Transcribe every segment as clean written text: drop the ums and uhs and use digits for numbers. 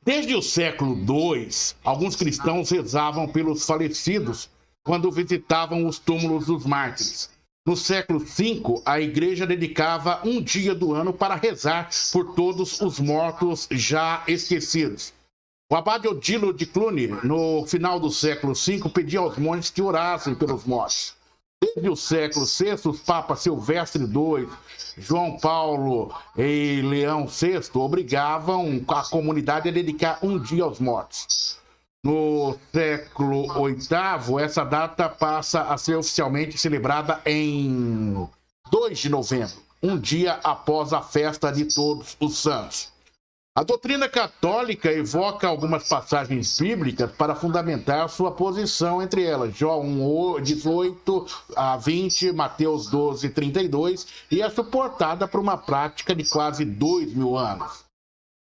Desde o século II, alguns cristãos rezavam pelos falecidos quando visitavam os túmulos dos mártires. No século V, a igreja dedicava um dia do ano para rezar por todos os mortos já esquecidos. O abade Odilo de Cluny, no final do século V, pedia aos monges que orassem pelos mortos. Desde o século VI, os papas Silvestre II, João Paulo e Leão VI obrigavam a comunidade a dedicar um dia aos mortos. No século VIII, essa data passa a ser oficialmente celebrada em 2 de novembro, um dia após a festa de Todos os Santos. A doutrina católica evoca algumas passagens bíblicas para fundamentar sua posição, entre elas João 18 a 20, Mateus 12, 32, e é suportada por uma prática de quase 2.000 anos.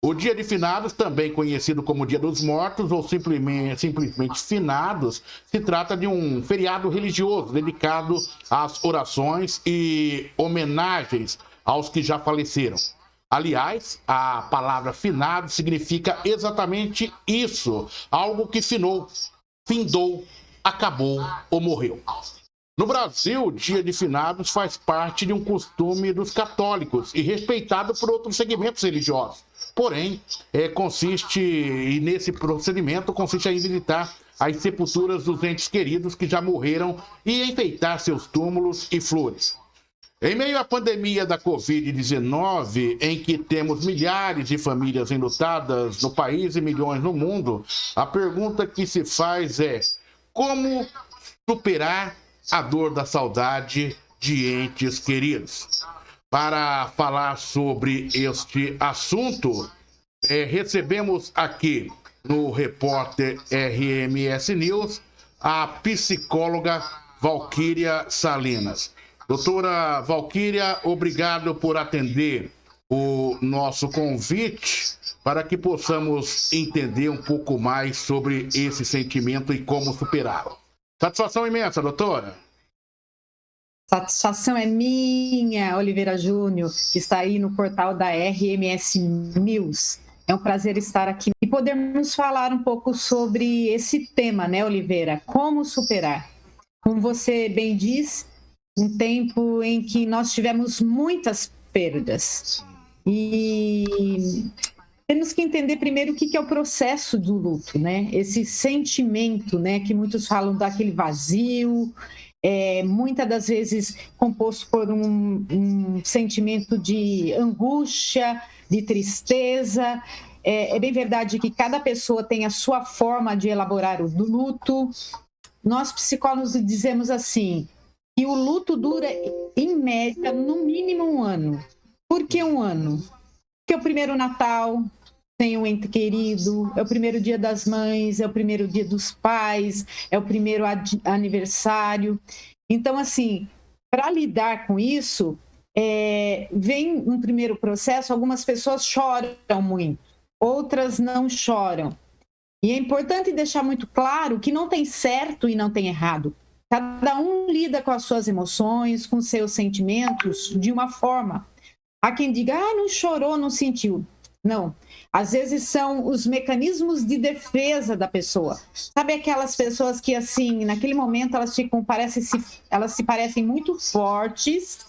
O Dia de Finados, também conhecido como Dia dos Mortos ou simplesmente Finados, se trata de um feriado religioso dedicado às orações e homenagens aos que já faleceram. Aliás, a palavra finado significa exatamente isso, algo que finou, findou, acabou ou morreu. No Brasil, o Dia de Finados faz parte de um costume dos católicos e respeitado por outros segmentos religiosos. Porém, nesse procedimento consiste em visitar as sepulturas dos entes queridos que já morreram e enfeitar seus túmulos e flores. Em meio à pandemia da Covid-19, em que temos milhares de famílias enlutadas no país e milhões no mundo, a pergunta que se faz é: como superar a dor da saudade de entes queridos? Para falar sobre este assunto, recebemos aqui no Repórter RMS News a psicóloga Valquíria Salinas. Doutora Valquíria, obrigado por atender o nosso convite para que possamos entender um pouco mais sobre esse sentimento e como superá-lo. Satisfação imensa, doutora. Satisfação é minha, Oliveira Júnior, que está aí no portal da RMS News. É um prazer estar aqui e podermos falar um pouco sobre esse tema, né, Oliveira? Como superar? Como você bem diz, um tempo em que nós tivemos muitas perdas. E temos que entender primeiro o que é o processo do luto, né? Esse sentimento, né, que muitos falam daquele vazio, muitas das vezes composto por um sentimento de angústia, de tristeza. É bem verdade que cada pessoa tem a sua forma de elaborar o luto. Nós, psicólogos, dizemos assim, que o luto dura, em média, no mínimo 1 ano. Por que 1 ano? Porque é o primeiro Natal sem um ente querido, é o primeiro dia das mães, é o primeiro dia dos pais, é o primeiro aniversário. Então, assim, para lidar com isso, vem um primeiro processo, algumas pessoas choram muito, outras não choram. E é importante deixar muito claro que não tem certo e não tem errado. Cada um lida com as suas emoções, com seus sentimentos de uma forma. Há quem diga, não chorou, não sentiu. Não. Às vezes são os mecanismos de defesa da pessoa. Sabe aquelas pessoas que, assim, naquele momento elas se parecem muito fortes,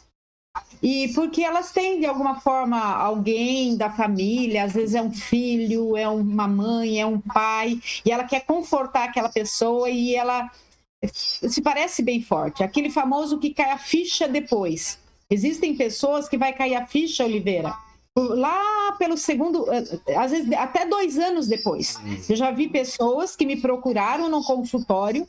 e porque elas têm, de alguma forma, alguém da família, às vezes é um filho, é uma mãe, é um pai, e ela quer confortar aquela pessoa e ela se parece bem forte. Aquele famoso que cai a ficha depois. Existem pessoas que vai cair a ficha, Oliveira, lá pelo segundo, às vezes até 2 anos depois. Eu já vi pessoas que me procuraram no consultório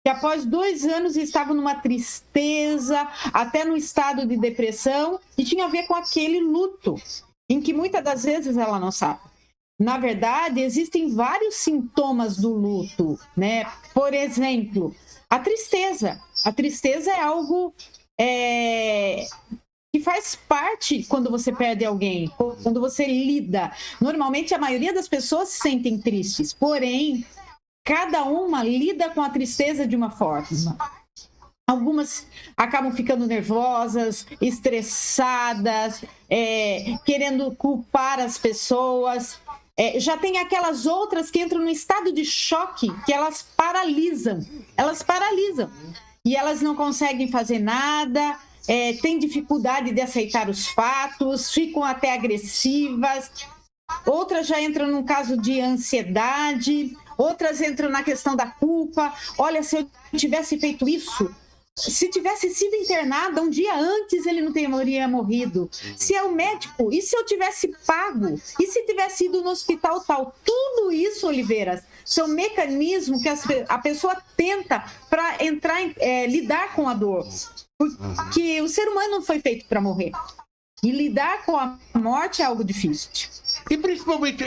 que após 2 anos estavam numa tristeza, até no estado de depressão, e tinha a ver com aquele luto, em que muitas das vezes ela não sabe. Na verdade, existem vários sintomas do luto, né? Por exemplo, a tristeza. A tristeza é algo que faz parte quando você perde alguém, quando você lida. Normalmente, a maioria das pessoas se sentem tristes, porém, cada uma lida com a tristeza de uma forma. Algumas acabam ficando nervosas, estressadas, querendo culpar as pessoas. Já tem aquelas outras que entram no estado de choque, que elas paralisam. E elas não conseguem fazer nada, têm dificuldade de aceitar os fatos, ficam até agressivas. Outras já entram num caso de ansiedade, outras entram na questão da culpa. Olha, se eu tivesse feito isso, se tivesse sido internada um dia antes, ele não teria morrido. Se é o médico, e se eu tivesse pago? E se tivesse ido no hospital tal? Tudo isso, Oliveira, são mecanismos que a pessoa tenta para lidar com a dor. Porque o ser humano não foi feito para morrer. E lidar com a morte é algo difícil. E principalmente,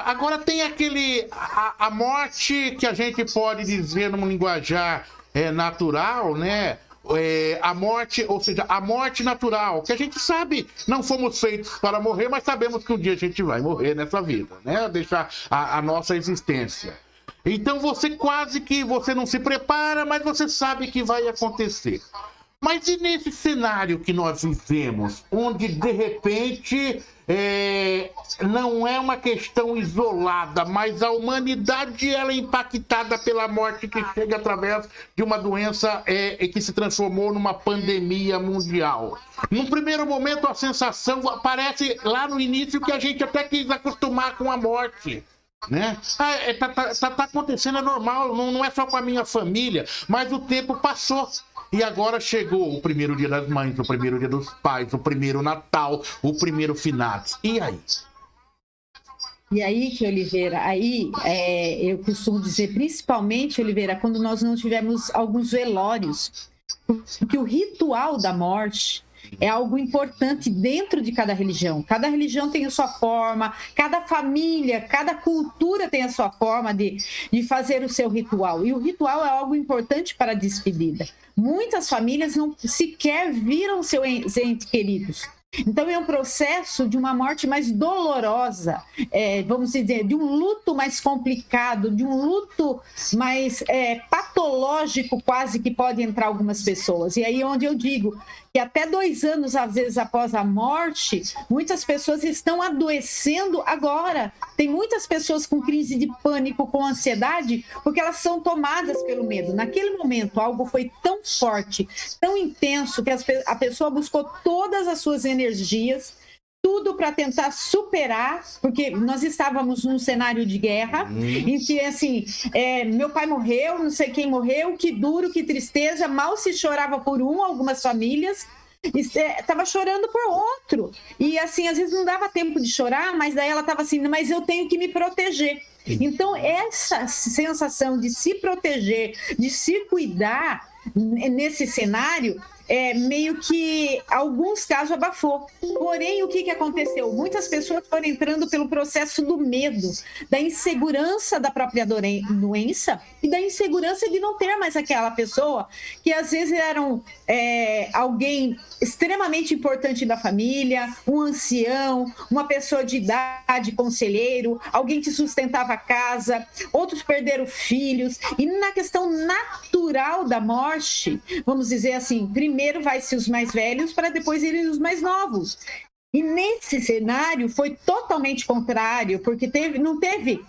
agora tem a morte que a gente pode dizer num linguajar natural, né? A morte, ou seja, a morte natural, que a gente sabe, não fomos feitos para morrer, mas sabemos que um dia a gente vai morrer nessa vida, né? Deixar a nossa existência. Então você não se prepara, mas você sabe que vai acontecer. Mas e nesse cenário que nós vivemos, onde de repente não é uma questão isolada, mas a humanidade ela é impactada pela morte que chega através de uma doença que se transformou numa pandemia mundial. Num primeiro momento a sensação parece lá no início que a gente até quis acostumar com a morte. Né? Tá acontecendo, é normal, não é só com a minha família, mas o tempo passou e agora chegou o primeiro dia das mães, o primeiro dia dos pais, o primeiro Natal, o primeiro finados. E aí? E aí, que Oliveira, eu costumo dizer, principalmente, Oliveira, quando nós não tivemos alguns velórios, porque o ritual da morte é algo importante dentro de cada religião. Cada religião tem a sua forma, cada família, cada cultura tem a sua forma de fazer o seu ritual. E o ritual é algo importante para a despedida. Muitas famílias não sequer viram seus entes queridos. Então, é um processo de uma morte mais dolorosa, vamos dizer, de um luto mais complicado, de um luto mais patológico quase que pode entrar algumas pessoas. E aí onde eu digo que até 2 anos, às vezes, após a morte, muitas pessoas estão adoecendo agora. Tem muitas pessoas com crise de pânico, com ansiedade, porque elas são tomadas pelo medo. Naquele momento, algo foi tão forte, tão intenso, que a pessoa buscou todas as suas energias, tudo para tentar superar, porque nós estávamos num cenário de guerra, em que, assim, meu pai morreu, não sei quem morreu, que duro, que tristeza, mal se chorava por algumas famílias, estava chorando por outro. E, assim, às vezes não dava tempo de chorar, mas daí ela estava assim, mas eu tenho que me proteger. Então, essa sensação de se proteger, de se cuidar nesse cenário, meio que alguns casos abafou. Porém, o que aconteceu? Muitas pessoas foram entrando pelo processo do medo, da insegurança da própria doença e da insegurança de não ter mais aquela pessoa que às vezes eram alguém extremamente importante da família, um ancião, uma pessoa de idade, conselheiro, alguém que sustentava a casa, outros perderam filhos. E na questão natural da morte, vamos dizer assim, primeiro vai-se os mais velhos para depois irem os mais novos. E nesse cenário foi totalmente contrário, porque não teve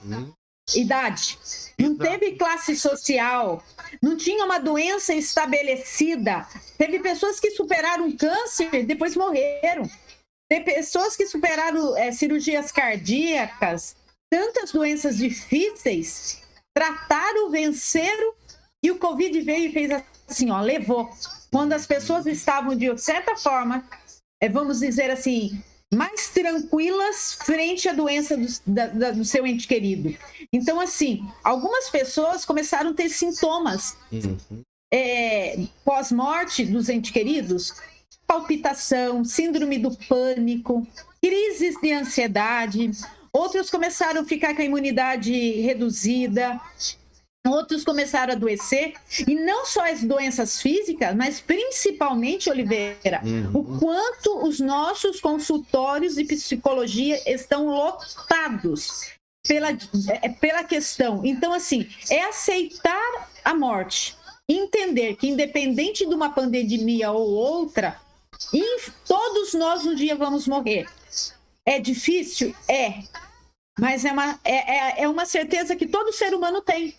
idade, não teve classe social, não tinha uma doença estabelecida. Teve pessoas que superaram câncer e depois morreram. Tem pessoas que superaram cirurgias cardíacas, tantas doenças difíceis, trataram, venceram, e o Covid veio e fez assim, levou. Quando as pessoas estavam, de certa forma, vamos dizer assim, mais tranquilas frente à doença do seu ente querido. Então, assim, algumas pessoas começaram a ter sintomas pós-morte dos entes queridos, palpitação, síndrome do pânico, crises de ansiedade. Outros começaram a ficar com a imunidade reduzida, outros começaram a adoecer, e não só as doenças físicas, mas principalmente, Oliveira, o quanto os consultórios de psicologia estão lotados pela questão. Então, assim, aceitar a morte, entender que independente de uma pandemia ou outra, todos nós um dia vamos morrer. É difícil? mas é uma certeza que todo ser humano tem,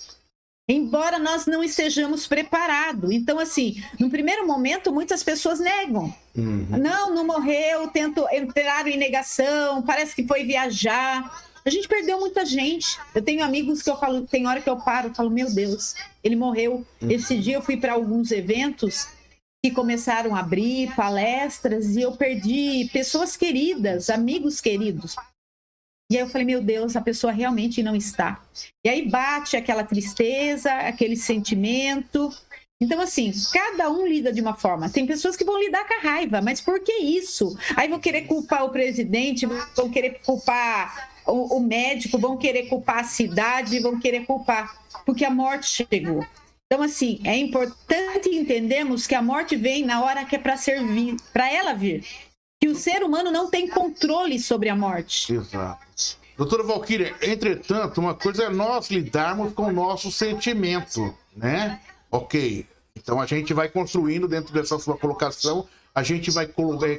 embora nós não estejamos preparados. Então, assim, no primeiro momento, muitas pessoas negam. Não morreu, entraram em negação, parece que foi viajar. A gente perdeu muita gente. Eu tenho amigos que eu falo, tem hora que eu paro, falo, meu Deus, ele morreu. Esse dia eu fui para alguns eventos que começaram a abrir palestras e eu perdi pessoas queridas, amigos queridos. E aí eu falei, meu Deus, a pessoa realmente não está. E aí bate aquela tristeza, aquele sentimento. Então, assim, cada um lida de uma forma. Tem pessoas que vão lidar com a raiva, mas por que isso? Aí vão querer culpar o presidente, vão querer culpar o médico, vão querer culpar a cidade, vão querer culpar, porque a morte chegou. Então, assim, é importante entendermos que a morte vem na hora que é para servir, para ela vir. Que o ser humano não tem controle sobre a morte. Exato. Doutora Valquíria, entretanto, uma coisa é nós lidarmos com o nosso sentimento, né? Ok, então a gente vai construindo dentro dessa sua colocação, a gente vai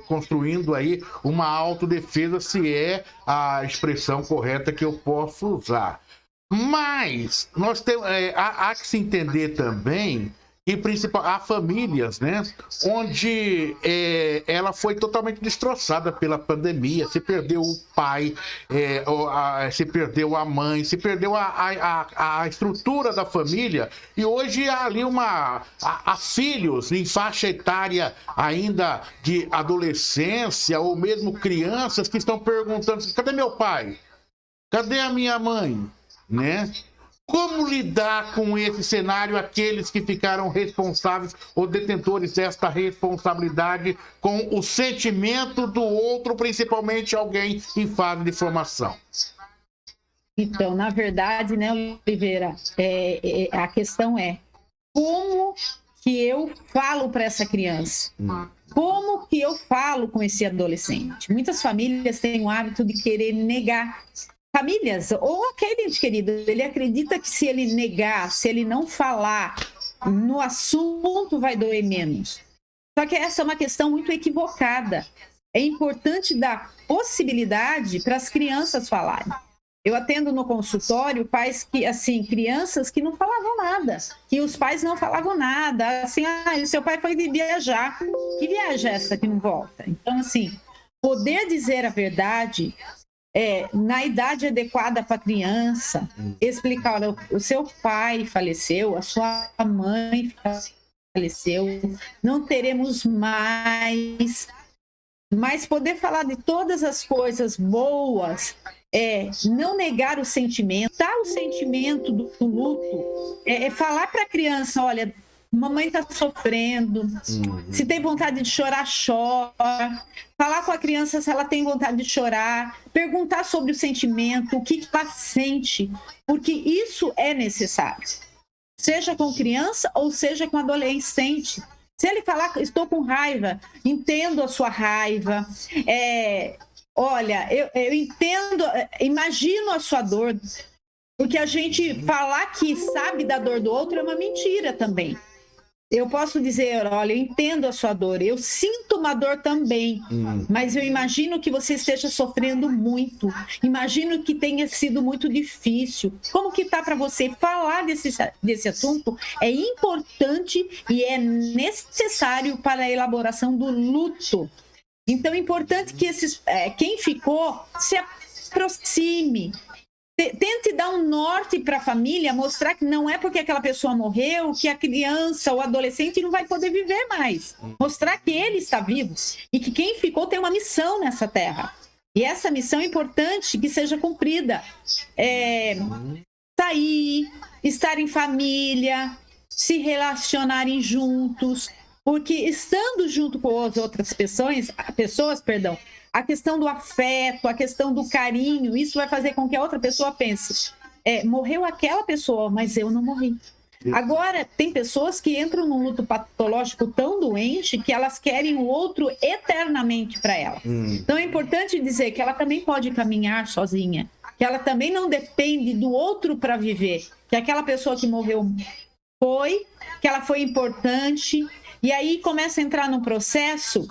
construindo aí uma autodefesa, se é a expressão correta que eu posso usar. Mas nós temos, há que se entender também que há famílias, né, onde ela foi totalmente destroçada pela pandemia, se perdeu o pai, se perdeu a mãe, se perdeu a estrutura da família, e hoje há ali há filhos em faixa etária ainda de adolescência, ou mesmo crianças que estão perguntando, cadê meu pai? Cadê a minha mãe? Né? Como lidar com esse cenário, aqueles que ficaram responsáveis ou detentores desta responsabilidade com o sentimento do outro, principalmente alguém em fase de formação? Então, na verdade, né, Oliveira, a questão é como que eu falo para essa criança? Como que eu falo com esse adolescente? Muitas famílias têm o hábito de querer negar. Famílias, ou aquele ente querido, ele acredita que se ele negar, se ele não falar no assunto, vai doer menos. Só que essa é uma questão muito equivocada. É importante dar possibilidade para as crianças falarem. Eu atendo no consultório pais que, assim, crianças que não falavam nada, que os pais não falavam nada, assim, seu pai foi viajar, que viagem é essa que não volta? Então, assim, poder dizer a verdade na idade adequada para a criança, explicar, olha, o seu pai faleceu, a sua mãe faleceu, não teremos mais, mas poder falar de todas as coisas boas, não negar o sentimento, dar o sentimento do luto, falar para a criança, olha, mamãe está sofrendo, se tem vontade de chorar, chora. Falar com a criança se ela tem vontade de chorar, perguntar sobre o sentimento, o que ela sente, porque isso é necessário. Seja com criança ou seja com adolescente. Se ele falar, estou com raiva, entendo a sua raiva, olha, eu entendo, imagino a sua dor, porque a gente falar que sabe da dor do outro é uma mentira também. Eu posso dizer, olha, eu entendo a sua dor, eu sinto uma dor também, mas eu imagino que você esteja sofrendo muito, imagino que tenha sido muito difícil. Como que está para você? Falar desse assunto é importante e é necessário para a elaboração do luto. Então, é importante que quem ficou se aproxime, tente dar um norte para a família, mostrar que não é porque aquela pessoa morreu que a criança ou adolescente não vai poder viver mais. Mostrar que ele está vivo e que quem ficou tem uma missão nessa terra. E essa missão é importante que seja cumprida. Sair, estar em família, se relacionarem juntos, porque estando junto com as outras pessoas, a questão do afeto, a questão do carinho, isso vai fazer com que a outra pessoa pense, morreu aquela pessoa, mas eu não morri. Agora, tem pessoas que entram num luto patológico tão doente que elas querem o outro eternamente para ela. Então, é importante dizer que ela também pode caminhar sozinha, que ela também não depende do outro para viver, que aquela pessoa que morreu que ela foi importante, e aí começa a entrar num processo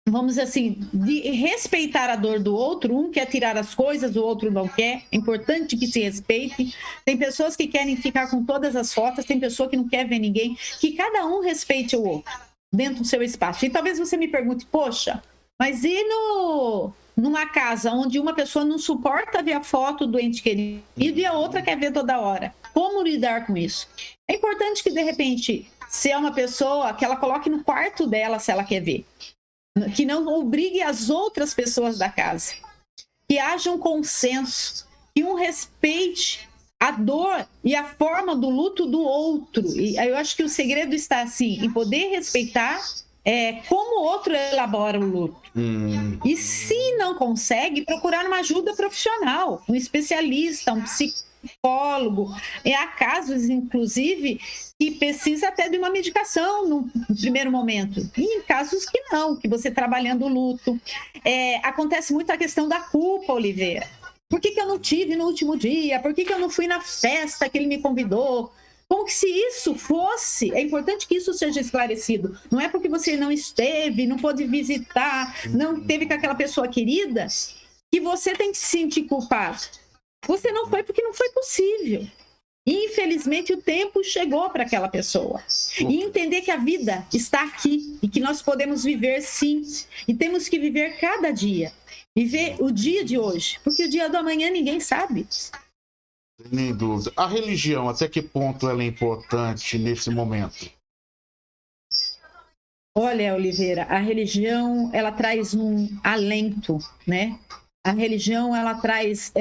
vamos dizer assim, de respeitar a dor do outro. Um quer tirar as coisas, o outro não quer. É importante que se respeite. Tem pessoas que querem ficar com todas as fotos, tem pessoa que não quer ver ninguém. Que cada um respeite o outro dentro do seu espaço. E talvez você me pergunte, poxa, mas e numa casa onde uma pessoa não suporta ver a foto do ente querido e a outra quer ver toda hora? Como lidar com isso? É importante que, de repente, se é uma pessoa, que ela coloque no quarto dela se ela quer ver. Que não obrigue as outras pessoas da casa. Que haja um consenso, que um respeite a dor e a forma do luto do outro. E eu acho que o segredo está, assim, em poder respeitar como o outro elabora o luto. E se não consegue, procurar uma ajuda profissional, um especialista, um psicólogo. Há casos, inclusive, que precisa até de uma medicação no primeiro momento. E em casos que não, que você trabalhando o luto. Acontece muito a questão da culpa, Oliveira. Por que eu não tive no último dia? Por que eu não fui na festa que ele me convidou? Como que se isso fosse, é importante que isso seja esclarecido. Não é porque você não esteve, não pôde visitar, não teve com aquela pessoa querida, que você tem que se sentir culpado. Você não foi porque não foi possível. Infelizmente, o tempo chegou para aquela pessoa. E entender que a vida está aqui e que nós podemos viver sim. E temos que viver cada dia. Viver o dia de hoje. Porque o dia do amanhã ninguém sabe. Nem dúvida. A religião, até que ponto ela é importante nesse momento? Olha, Oliveira, a religião, ela traz um alento, né? A religião, ela traz,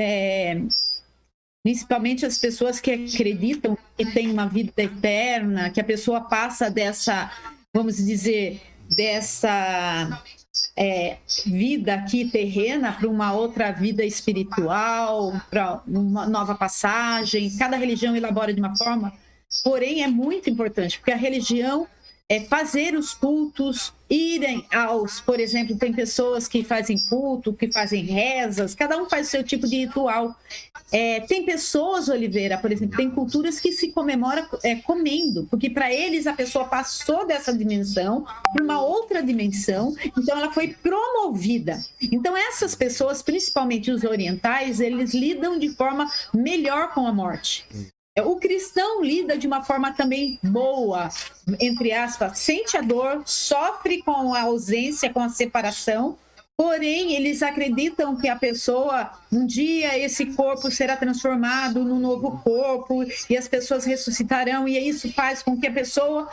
principalmente as pessoas que acreditam que tem uma vida eterna, que a pessoa passa dessa, vamos dizer, dessa vida aqui terrena para uma outra vida espiritual, para uma nova passagem. Cada religião elabora de uma forma, porém é muito importante, porque a religião fazer os cultos, irem por exemplo, tem pessoas que fazem culto, que fazem rezas, cada um faz o seu tipo de ritual. Tem pessoas, Oliveira, por exemplo, tem culturas que se comemora comendo, porque para eles a pessoa passou dessa dimensão para uma outra dimensão, então ela foi promovida. Então essas pessoas, principalmente os orientais, eles lidam de forma melhor com a morte. O cristão lida de uma forma também boa, entre aspas, sente a dor, sofre com a ausência, com a separação, porém eles acreditam que a pessoa, um dia esse corpo será transformado num novo corpo e as pessoas ressuscitarão, e isso faz com que a pessoa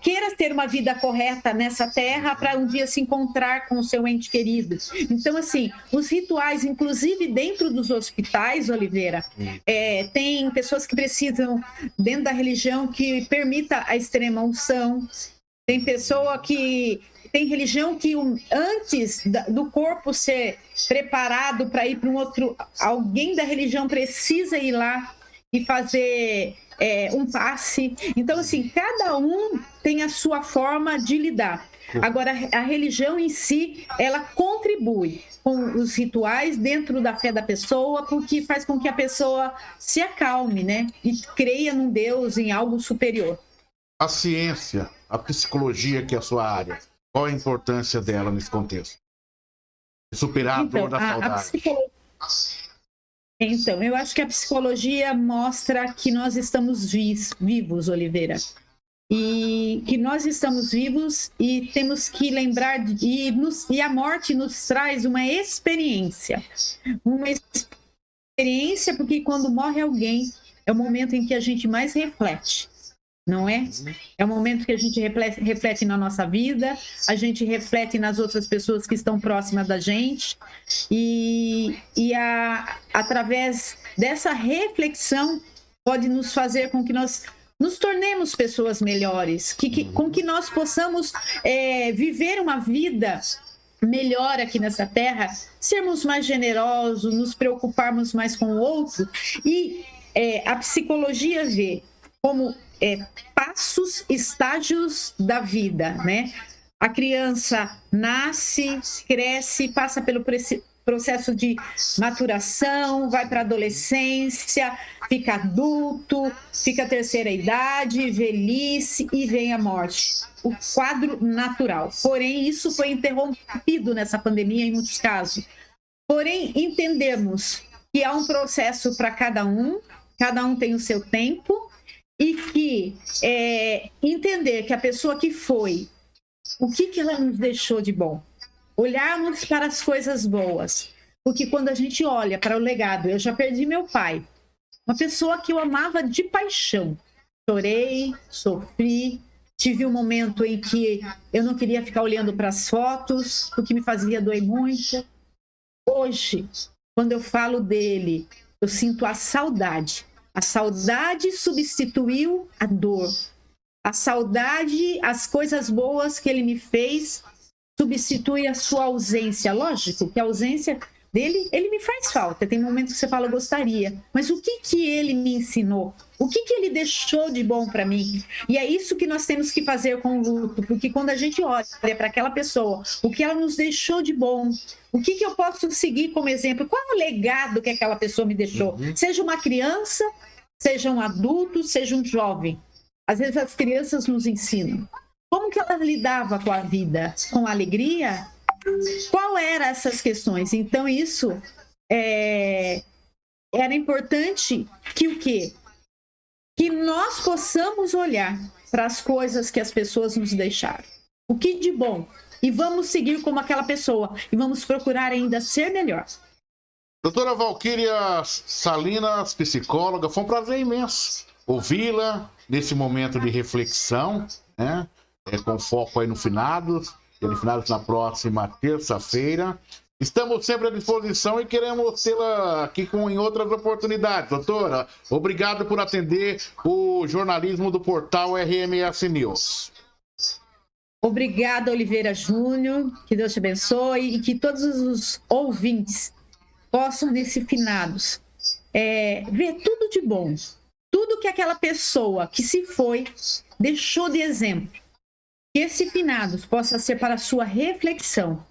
queira ter uma vida correta nessa terra para um dia se encontrar com o seu ente querido. Então, assim, os rituais, inclusive dentro dos hospitais, Oliveira, tem pessoas que precisam, dentro da religião, que permita a extrema unção. Tem pessoa que tem religião que antes do corpo ser preparado para ir para um outro, alguém da religião precisa ir lá e fazer um passe. Então, assim, cada um tem a sua forma de lidar. Agora, a religião em si, ela contribui com os rituais dentro da fé da pessoa, porque faz com que a pessoa se acalme, né? E creia num Deus, em algo superior. A ciência, a psicologia, que é a sua área, qual a importância dela nesse contexto? Superar a dor da saudade. Então, eu acho que a psicologia mostra que nós estamos vivos, Oliveira. E que nós estamos vivos e temos que lembrar, e a morte nos traz uma experiência. Uma experiência porque quando morre alguém, é o momento em que a gente mais reflete. Não é? É o momento que a gente reflete na nossa vida, a gente reflete nas outras pessoas que estão próximas da gente, através dessa reflexão pode nos fazer com que nós nos tornemos pessoas melhores, com que nós possamos viver uma vida melhor aqui nessa terra, sermos mais generosos, nos preocuparmos mais com o outro, e a psicologia vê como passos, estágios da vida, né? A criança nasce, cresce, passa processo de maturação, vai para a adolescência, fica adulto, fica a terceira idade, velhice e vem a morte. O quadro natural. Porém, isso foi interrompido nessa pandemia em muitos casos. Porém, entendemos que há um processo para cada um tem o seu tempo, e que entender que a pessoa que foi, o que ela nos deixou de bom? Olharmos para as coisas boas. Porque quando a gente olha para o legado, eu já perdi meu pai, uma pessoa que eu amava de paixão. Chorei, sofri, tive um momento em que eu não queria ficar olhando para as fotos, o que me fazia doer muito. Hoje, quando eu falo dele, eu sinto a saudade. A saudade substituiu a dor. A saudade, as coisas boas que ele me fez, substitui a sua ausência. Lógico que a ausência dele, ele me faz falta. Tem momentos que você fala, eu gostaria. Mas o que ele me ensinou? O que ele deixou de bom para mim? E é isso que nós temos que fazer com o luto. Porque quando a gente olha para aquela pessoa, o que ela nos deixou de bom, o que eu posso seguir como exemplo? Qual é o legado que aquela pessoa me deixou? Seja uma criança, seja um adulto, seja um jovem. Às vezes as crianças nos ensinam. Como que ela lidava com a vida? Com alegria? Qual eram essas questões? Então, isso era importante que o quê? Que nós possamos olhar para as coisas que as pessoas nos deixaram. O que de bom? E vamos seguir como aquela pessoa. E vamos procurar ainda ser melhor. Doutora Valquíria Salinas, psicóloga, foi um prazer imenso ouvi-la nesse momento de reflexão, né? Com foco aí no finados na próxima terça-feira. Estamos sempre à disposição e queremos tê-la aqui em outras oportunidades. Doutora, obrigado por atender o jornalismo do portal RMS News. Obrigada, Oliveira Júnior. Que Deus te abençoe e que todos os ouvintes possam, nesse finados, ver tudo de bom. Tudo que aquela pessoa que se foi deixou de exemplo. Que esse finados possa ser para a sua reflexão.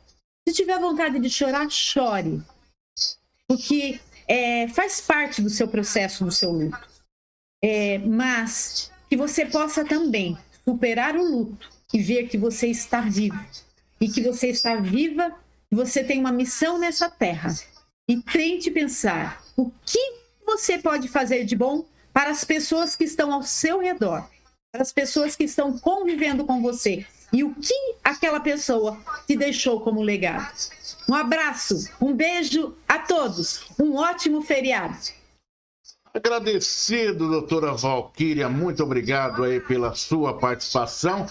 Se tiver vontade de chorar, chore. Porque faz parte do seu processo, do seu luto. Mas que você possa também superar o luto e ver que você está vivo. E que você está viva, que você tem uma missão nessa terra. E tente pensar o que você pode fazer de bom para as pessoas que estão ao seu redor, para as pessoas que estão convivendo com você, e o que aquela pessoa te deixou como legado. Um abraço, um beijo a todos, um ótimo feriado. Agradecido, doutora Valquíria, muito obrigado aí pela sua participação.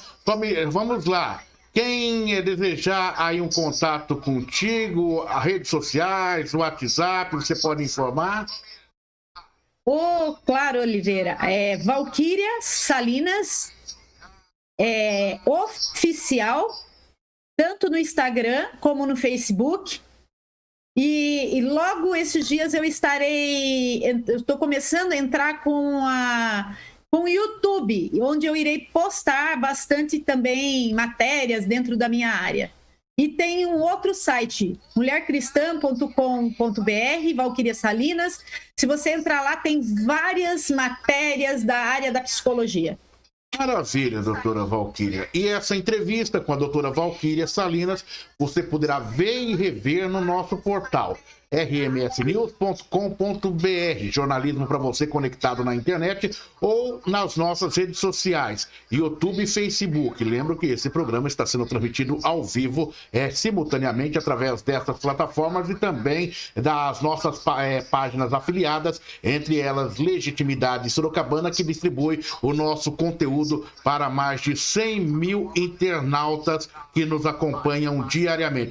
Vamos lá. Quem desejar aí um contato contigo, as redes sociais, o WhatsApp, você pode informar? Claro, Oliveira. Valquíria Salinas, oficial, tanto no Instagram como no Facebook. E logo esses dias eu estou começando a entrar com o YouTube, onde eu irei postar bastante também matérias dentro da minha área. E tem um outro site, mulhercristã.com.br, Valquíria Salinas. Se você entrar lá, tem várias matérias da área da psicologia. Maravilha, doutora Valquíria. E essa entrevista com a doutora Valquíria Salinas, você poderá ver e rever no nosso portal rmsnews.com.br, jornalismo para você conectado na internet ou nas nossas redes sociais, YouTube e Facebook. Lembro que esse programa está sendo transmitido ao vivo, simultaneamente através dessas plataformas e também das nossas páginas afiliadas, entre elas Legitimidade Sorocabana, que distribui o nosso conteúdo para mais de 100 mil internautas que nos acompanham diariamente.